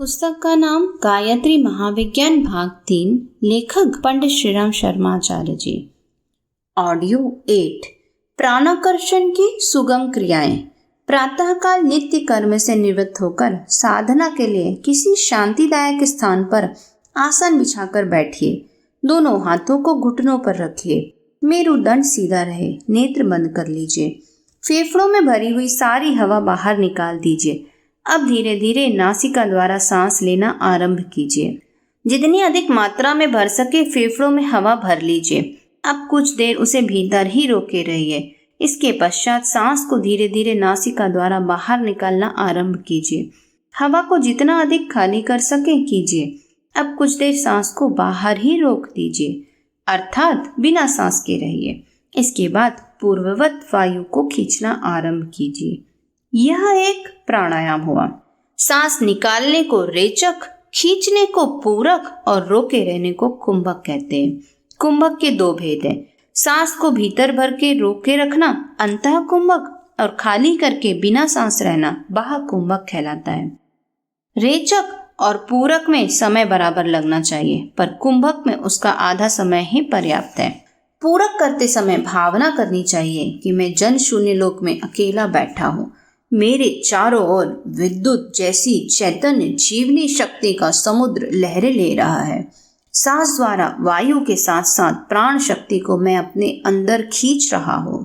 पुस्तक का नाम गायत्री महाविज्ञान भाग 3, लेखक पंडित श्रीराम शर्माचार्य जी। ऑडियो 8। प्राणाकर्षण की सुगम क्रियाएं। प्रातःकाल नित्य कर्म से निवृत्त होकर साधना के लिए किसी शांतिदायक स्थान पर आसन बिछाकर बैठिए। दोनों हाथों को घुटनों पर रखिए। मेरुदंड सीधा रहे। नेत्र बंद कर लीजिए। फेफड़ों में भरी हुई सारी हवा बाहर निकाल दीजिए। अब धीरे धीरे नासिका द्वारा सांस लेना आरंभ कीजिए। जितनी अधिक मात्रा में भर सके फेफड़ों में हवा भर लीजिए। अब कुछ देर उसे भीतर ही रोके रहिए। इसके पश्चात सांस को धीरे धीरे नासिका द्वारा बाहर निकालना आरंभ कीजिए। हवा को जितना अधिक खाली कर सके कीजिए। अब कुछ देर सांस को बाहर ही रोक दीजिए, अर्थात बिना सांस के रहिए। इसके बाद पूर्ववत वायु को खींचना आरंभ कीजिए। यह एक प्राणायाम हुआ। सांस निकालने को रेचक, खींचने को पूरक और रोके रहने को कुंभक कहते हैं। कुंभक के दो भेद हैं। सांस को भीतर भर के रोके रखना अंतः कुंभक और खाली करके बिना सांस रहना बाह्य कुंभक कहलाता है। रेचक और पूरक में समय बराबर लगना चाहिए, पर कुंभक में उसका आधा समय ही पर्याप्त है। पूरक करते समय भावना करनी चाहिए कि मैं जन शून्य लोक में अकेला बैठा हूँ। मेरे चारों ओर विद्युत जैसी चैतन्य जीवनी शक्ति का समुद्र लहरें ले रहा है। सांस द्वारा वायु के साथ साथ प्राण शक्ति को मैं अपने अंदर खींच रहा हूँ।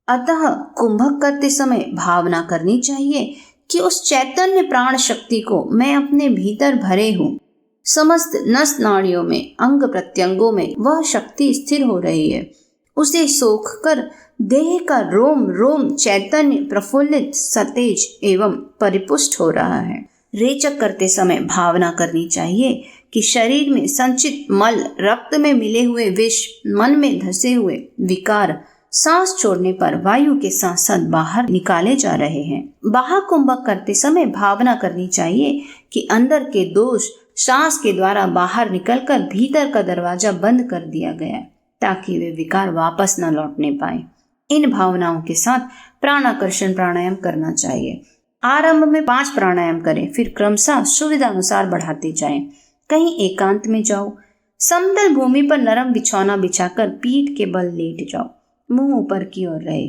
अतः कुंभक करते समय भावना करनी चाहिए कि उस चैतन्य प्राण शक्ति को मैं अपने भीतर भरे हूँ। समस्त नस नाड़ियों में, अंग प्रत्यंगों में वह शक्ति स्थिर हो रही है। उसे सोख कर देह का रोम रोम चैतन्य प्रफुल्लित, सतेज एवं परिपुष्ट हो रहा है। रेचक करते समय भावना करनी चाहिए कि शरीर में संचित मल, रक्त में मिले हुए विष, मन में धसे हुए विकार सांस छोड़ने पर वायु के साथ साथ बाहर निकाले जा रहे हैं। बाह्य कुंभक करते समय भावना करनी चाहिए कि अंदर के दोष सांस के द्वारा बाहर निकलकर भीतर का दरवाजा बंद कर दिया गया, ताकि वे विकार वापस न लौटने पाए। इन भावनाओं के साथ प्राणाकर्षण प्राणायाम करना चाहिए। आरंभ में 5 प्राणायाम करें, फिर क्रमशः सुविधा अनुसार बढ़ाते जाएं। कहीं एकांत में जाओ। समतल भूमि पर नरम बिछौना बिछाकर पीठ के बल लेट जाओ। मुंह ऊपर की ओर रहे।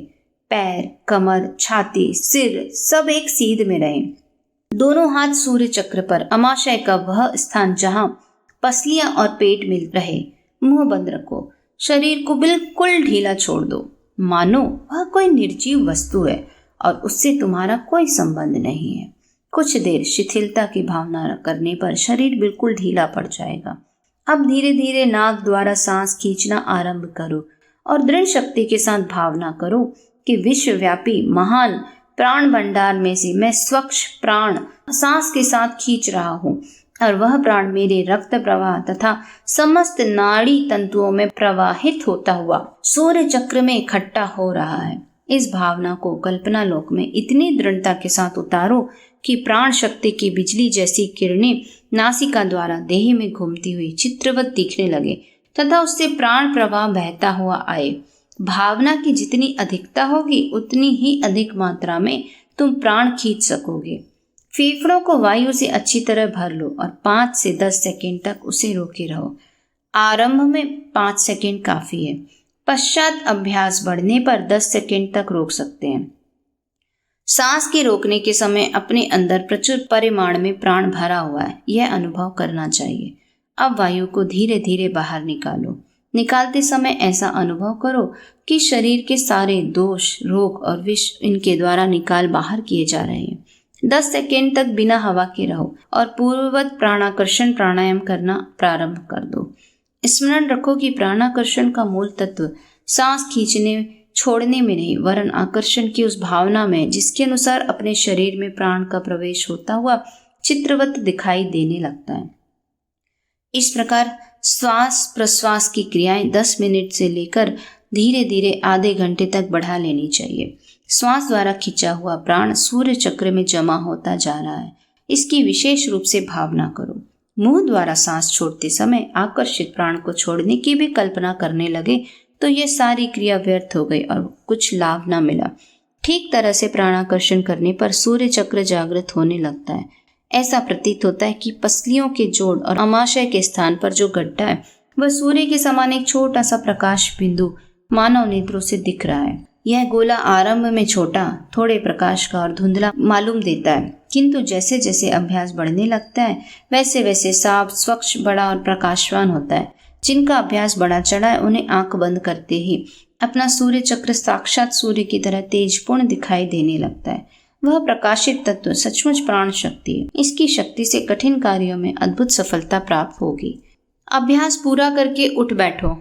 पैर, कमर, छाती, सिर सब एक सीध में रहे। दोनों हाथ सूर्य चक्र पर, अमाशय का वह स्थान जहां पसलियां और पेट मिल रहे। मुंह बंद रखो। शरीर को बिल्कुल ढीला छोड़ दो, मानो वह कोई निर्जीव वस्तु है और उससे तुम्हारा कोई संबंध नहीं है। कुछ देर शिथिलता की भावना करने पर शरीर बिल्कुल ढीला पड़ जाएगा। अब धीरे धीरे नाक द्वारा सांस खींचना आरंभ करो और दृढ़ शक्ति के साथ भावना करो कि विश्वव्यापी महान प्राण भंडार में से मैं स्वच्छ प्राण सांस के साथ खींच रहा हूँ और वह प्राण मेरे रक्त प्रवाह तथा समस्त नाड़ी तंतुओं में प्रवाहित होता हुआ सूर्य चक्र में इकट्ठा हो रहा है। इस भावना को कल्पना लोक में इतनी दृढ़ता के साथ उतारो कि प्राण शक्ति की बिजली जैसी किरणें नासिका द्वारा देह में घूमती हुई चित्रवत दिखने लगे तथा उससे प्राण प्रवाह बहता हुआ आए। भावना की जितनी अधिकता होगी उतनी ही अधिक मात्रा में तुम प्राण खींच सकोगे। फेफड़ों को वायु से अच्छी तरह भर लो और 5 से 10 सेकंड तक उसे रोके रहो। आरंभ में 5 सेकंड काफी है। पश्चात अभ्यास बढ़ने पर 10 सेकंड तक रोक सकते हैं। सांस के रोकने के समय अपने अंदर प्रचुर परिमाण में प्राण भरा हुआ है, यह अनुभव करना चाहिए। अब वायु को धीरे धीरे बाहर निकालो। निकालते समय ऐसा अनुभव करो कि शरीर के सारे दोष, रोग और विष इनके द्वारा निकाल बाहर किए जा रहे हैं। 10 सेकेंड तक बिना हवा के रहो और पूर्ववत प्राणाकर्षण प्राणायाम करना प्रारंभ कर दो। स्मरण रखो कि प्राणाकर्षण का मूल तत्व सांस खींचने छोड़ने में नहीं, वरन आकर्षण की उस भावना में जिसके अनुसार अपने शरीर में प्राण का प्रवेश होता हुआ चित्रवत दिखाई देने लगता है। इस प्रकार श्वास प्रश्वास की क्रियाएं 10 मिनट से लेकर धीरे धीरे आधे घंटे तक बढ़ा लेनी चाहिए। श्वास द्वारा खींचा हुआ प्राण सूर्य चक्र में जमा होता जा रहा है, इसकी विशेष रूप से भावना करो। मुंह द्वारा सांस छोड़ते समय आकर्षित प्राण को छोड़ने की भी कल्पना करने लगे तो यह सारी क्रिया व्यर्थ हो गई और कुछ लाभ न मिला। ठीक तरह से प्राणाकर्षण करने पर सूर्य चक्र जागृत होने लगता है। ऐसा प्रतीत होता है कि पसलियों के जोड़ और अमाशय के स्थान पर जो गड्ढा है वह सूर्य के समान एक छोटा सा प्रकाश बिंदु मानव नेत्रों से दिख रहा है। यह गोला आरंभ में छोटा, थोड़े प्रकाश का और धुंधला मालूम देता है, किंतु जैसे जैसे अभ्यास बढ़ने लगता है वैसे वैसे साफ, स्वच्छ, बड़ा और प्रकाशवान होता है। जिनका अभ्यास बढ़ा चढ़ा है उन्हें आंख बंद करते ही अपना सूर्य चक्र साक्षात सूर्य की तरह तेजपूर्ण दिखाई देने लगता है। वह प्रकाशित तत्व सचमुच प्राण शक्ति है। इसकी शक्ति से कठिन कार्यों में अद्भुत सफलता प्राप्त होगी। अभ्यास पूरा करके उठ बैठो।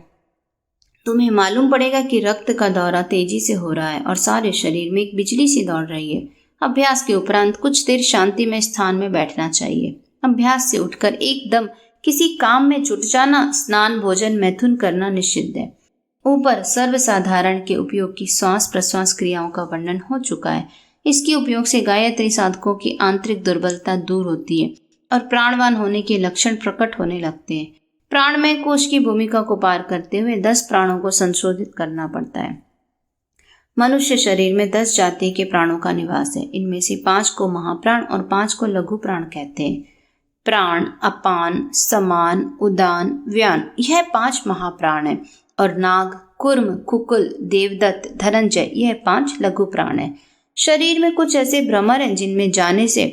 तुम्हें मालूम पड़ेगा कि रक्त का दौरा तेजी से हो रहा है और सारे शरीर में एक बिजली सी दौड़ रही है। अभ्यास के उपरांत कुछ देर शांति में स्थान में बैठना चाहिए। अभ्यास से उठकर एकदम किसी काम में जुट जाना, स्नान, भोजन, मैथुन करना निषिद्ध है। ऊपर सर्वसाधारण के उपयोग की श्वास प्रश्वास क्रियाओं का वर्णन हो चुका है। इसके उपयोग से गायत्री साधकों की आंतरिक दुर्बलता दूर होती है और प्राणवान होने के लक्षण प्रकट होने लगते हैं। प्राणमय कोश की भूमिका को पार करते हुए 10 प्राणों को संशोधित करना पड़ता है। मनुष्य शरीर में 10 जाति के प्राणों का निवास है। इनमें से 5 को महाप्राण और 5 को लघु प्राण कहते हैं। प्राण, अपान, समान, उदान, व्यान, यह 5 महाप्राण है और नाग, कुर्म, कुकुल, देवदत्त, धनंजय, यह 5 लघु प्राण है। शरीर में कुछ ऐसे भ्रमर हैं जिनमें जाने से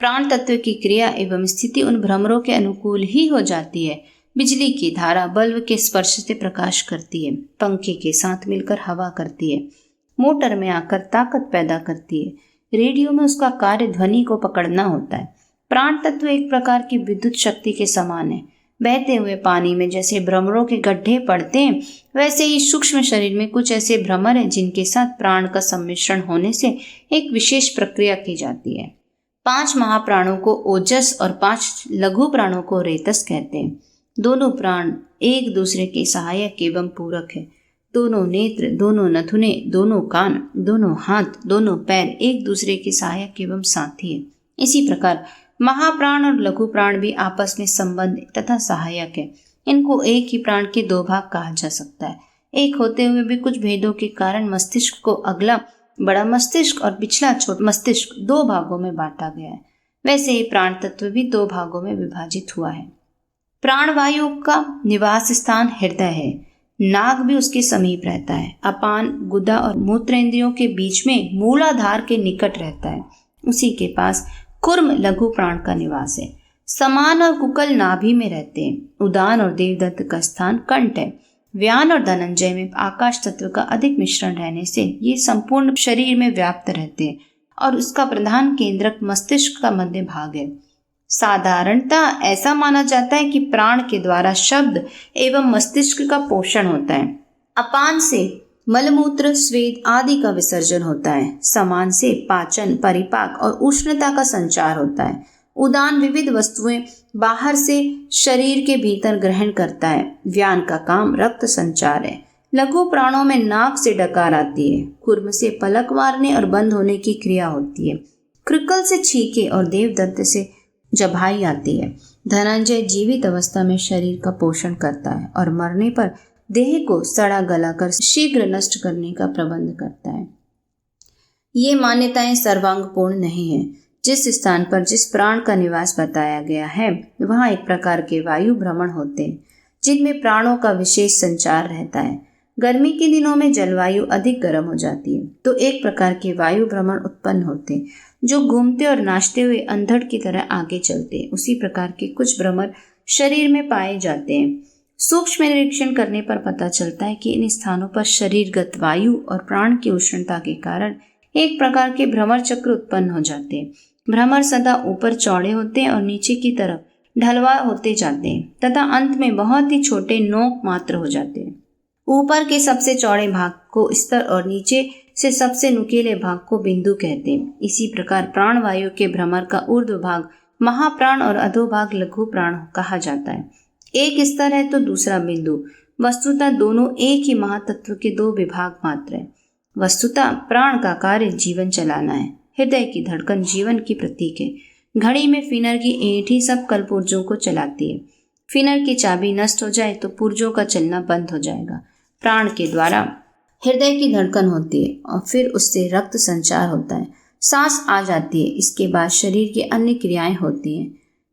प्राण तत्व की क्रिया एवं स्थिति उन भ्रमरों के अनुकूल ही हो जाती है। बिजली की धारा बल्ब के स्पर्श से प्रकाश करती है, पंखे के साथ मिलकर हवा करती है, मोटर में आकर ताकत पैदा करती है, रेडियो में उसका कार्य ध्वनि को पकड़ना होता है। प्राण तत्व एक प्रकार की विद्युत शक्ति के समान है। बहते हुए पानी में जैसे भ्रमरों के गड्ढे पड़ते हैं, वैसे ही सूक्ष्म शरीर में कुछ ऐसे भ्रमर हैं जिनके साथ प्राण का सम्मिश्रण होने से एक विशेष प्रक्रिया की जाती है। 5 महाप्राणों को ओजस और 5 लघु प्राणों को रेतस कहते हैं। दोनों प्राण एक दूसरे के सहायक एवं पूरक है। दोनों नेत्र, दोनों नथुने, दोनों कान, दोनों हाथ, दोनों पैर एक दूसरे के सहायक एवं साथी है। इसी प्रकार महाप्राण और लघु प्राण भी आपस में संबंध तथा सहायक है। इनको एक ही प्राण के 2 भाग कहा जा सकता है। एक होते हुए भी कुछ भेदों के कारण मस्तिष्क को अगला बड़ा मस्तिष्क और पिछला छोटा मस्तिष्क 2 भागों में बांटा गया है। वैसे ही प्राण तत्व भी 2 भागों में विभाजित हुआ है। प्राणवायु का निवास स्थान हृदय है। नाग भी उसके समीप रहता है। अपान, गुदा और मूत्रेंद्रियों के बीच में मूलाधार के निकट रहता है। उसी के पास कुर्म लघु प्राण का निवास है। समान और कुकल नाभि में रहते हैं। उदान और देवदत्त का स्थान कंठ है। व्यान और धनंजय में आकाश तत्व का अधिक मिश्रण रहने से ये संपूर्ण शरीर में व्याप्त रहते हैं और उसका प्रधान केंद्रक मस्तिष्क का मध्य भाग है। साधारणतः ऐसा माना जाता है कि प्राण के द्वारा शब्द एवं मस्तिष्क का पोषण होता है। अपान से मलमूत्र, स्वेद आदि का विसर्जन होता है। समान से पाचन, परिपाक और उष्णता का संचार होता है। उदान विविध वस्तुएं बाहर से शरीर के भीतर ग्रहण करता है। व्यान का काम रक्त संचार है। लघु प्राणों में नाक से डकार आती है। कुर्म से पलक मारने और बंद होने की क्रिया होती है। कृकल से छीके और देवदत्त से जबाई आती है। धनंजय जीवित अवस्था में शरीर का पोषण करता है और मरने पर देह को सड़ा गलाकर शीघ्र नष्ट करने का प्रबंध करता है। ये मान्यताएं सर्वांगपूर्ण नहीं है। जिस स्थान पर जिस प्राण का निवास बताया गया है वहां एक प्रकार के वायु भ्रमण होते हैं जिनमें प्राणों का विशेष संचार रहता है। गर्मी के दिनों में जलवायु अधिक गर्म हो जाती है तो एक प्रकार के वायु भ्रमण उत्पन्न होते हैं जो घूमते और नाचते हुए अंधड़ की तरह आगे चलते हैं। उसी प्रकार के कुछ भ्रमर शरीर में पाए जाते हैं। सूक्ष्म निरीक्षण करने पर पता चलता है कि इन स्थानों पर शरीरगत वायु और प्राण की उष्णता के कारण एक प्रकार के भ्रमर चक्र उत्पन्न हो जाते हैं। भ्रमर सदा ऊपर चौड़े होते हैं और नीचे की तरफ ढलवा होते जाते हैं तथा अंत में बहुत ही छोटे नोक मात्र हो जाते हैं। ऊपर के सबसे चौड़े भाग को स्तर और नीचे से सबसे नुकीले भाग को बिंदु कहते हैं। इसी प्रकार प्राण वायु के भ्रमर का ऊर्ध्व भाग महाप्राण और अधोभाग लघु प्राण कहा जाता है। एक स्तर है तो दूसरा बिंदु। वस्तुतः दोनों एक ही महातत्व के 2 विभाग मात्र है। वस्तुतः प्राण का कार्य जीवन चलाना है। हृदय की धड़कन जीवन की प्रतीक है। घड़ी में फिनर की ईंट ही सब कल पुर्जों को चलाती है। फिनर की चाबी नष्ट हो जाए तो पुर्जों का चलना बंद हो जाएगा। प्राण के द्वारा हृदय की धड़कन होती है और फिर उससे रक्त संचार होता है। सांस आ जाती है। इसके बाद शरीर की अन्य क्रियाएं होती हैं।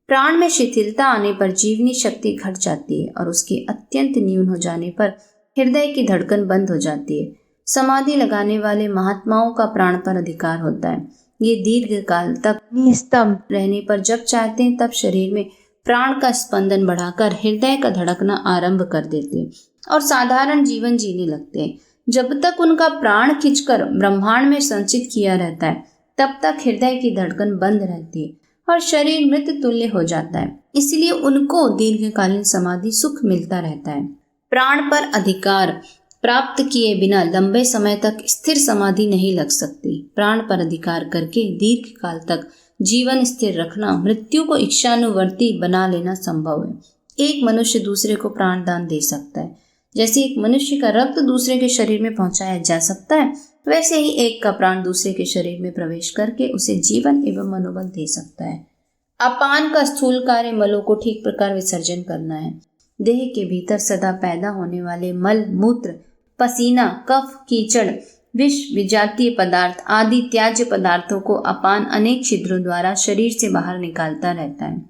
प्राण में शिथिलता आने पर जीवनी शक्ति घट जाती है और उसके अत्यंत न्यून हो जाने पर हृदय की धड़कन बंद हो जाती है। समाधि लगाने वाले महात्माओं का प्राण पर अधिकार होता है। ये दीर्घ काल तक निस्तंभ रहने पर जब चाहते हैं तब शरीर में प्राण का स्पंदन बढ़ाकर हृदय का धड़कना आरंभ कर देते हैं और साधारण जीवन जीने लगते हैं। जब तक उनका प्राण खींचकर ब्रह्मांड में संचित किया रहता है तब तक हृदय की धड़कन बंद रहती है और शरीर मृत तुल्य हो जाता है। इसलिए उनको दीर्घकालीन समाधि सुख मिलता रहता है। प्राण पर अधिकार प्राप्त किए बिना लंबे समय तक स्थिर समाधि नहीं लग सकती। प्राण पर अधिकार करके दीर्घ काल तक जीवन स्थिर रखना, मृत्यु को इच्छानुवर्ती बना लेना संभव है। एक मनुष्य दूसरे को प्राण दान दे सकता है। जैसे एक मनुष्य का रक्त दूसरे के शरीर में पहुंचाया जा सकता है, वैसे ही एक का प्राण दूसरे के शरीर में प्रवेश करके उसे जीवन एवं मनोबल दे सकता है। अपान का स्थूल कार्य मलों को ठीक प्रकार विसर्जन करना है। देह के भीतर सदा पैदा होने वाले मल, मूत्र, पसीना, कफ, कीचड़, विष, विजातीय पदार्थ आदि त्याज्य पदार्थों को अपान अनेक छिद्रों द्वारा शरीर से बाहर निकालता रहता है।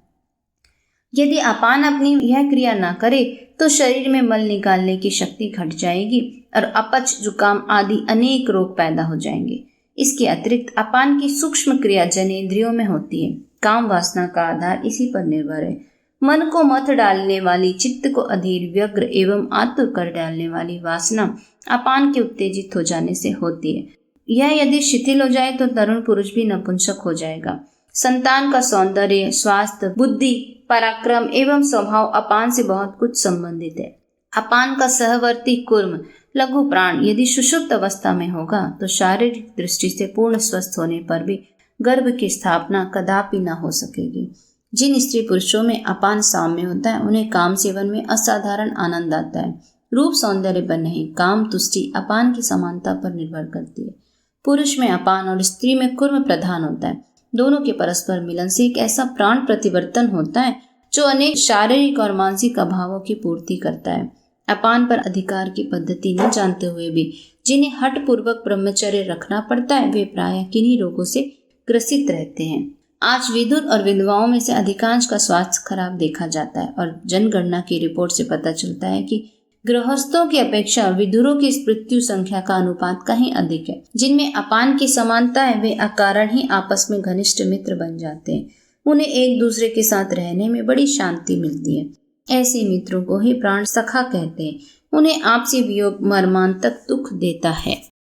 यदि अपान अपनी यह क्रिया न करे तो शरीर में मल निकालने की शक्ति घट जाएगी और अपच, जुकाम आदि अनेक रोग पैदा हो जाएंगे। इसके अतिरिक्त अपान की सूक्ष्म क्रिया जनेंद्रियों में होती है। काम वासना का आधार इसी पर निर्भर है। मन को मथ डालने वाली, चित्त को अधीर, व्यग्र एवं आतुर कर डालने वाली वासना अपान के उत्तेजित हो जाने से होती है। यह यदि शिथिल हो जाए तो तरुण पुरुष भी नपुंसक हो जाएगा। संतान का सौंदर्य, स्वास्थ्य, बुद्धि, पराक्रम एवं स्वभाव अपान से बहुत कुछ संबंधित है। अपान का सहवर्ती कुर्म, लघु प्राण यदि सुषुप्त अवस्था में होगा तो शारीरिक दृष्टि से पूर्ण स्वस्थ होने पर भी गर्भ की स्थापना कदापि न हो सकेगी। जिन स्त्री पुरुषों में अपान साम्य होता है उन्हें काम सेवन में असाधारण आनंद आता है। रूप सौंदर्य पर नहीं, काम तुष्टि अपान की समानता पर निर्भर करती है। पुरुष में अपान और स्त्री में कुर्म प्रधान होता है। दोनों के परस्पर मिलन से एक ऐसा प्राण प्रतिवर्तन होता है जो अनेक शारीरिक और मानसिक अभावों की पूर्ति करता है। अपान पर अधिकार की पद्धति न जानते हुए भी जिन्हें हठ पूर्वक ब्रह्मचर्य रखना पड़ता है वे प्रायः किन्हीं रोगों से ग्रसित रहते हैं। आज विधुर और विधवाओं में से अधिकांश का स्वास्थ्य खराब देखा जाता है और जनगणना की रिपोर्ट से पता चलता है कि गृहस्थों की अपेक्षा विधुरों की मृत्यु संख्या का अनुपात कहीं अधिक है। जिनमें अपान की समानता है वे अकारण ही आपस में घनिष्ठ मित्र बन जाते हैं। उन्हें एक दूसरे के साथ रहने में बड़ी शांति मिलती है। ऐसे मित्रों को ही प्राण सखा कहते हैं। उन्हें आपसी वियोग मर्मांतक दुख देता है।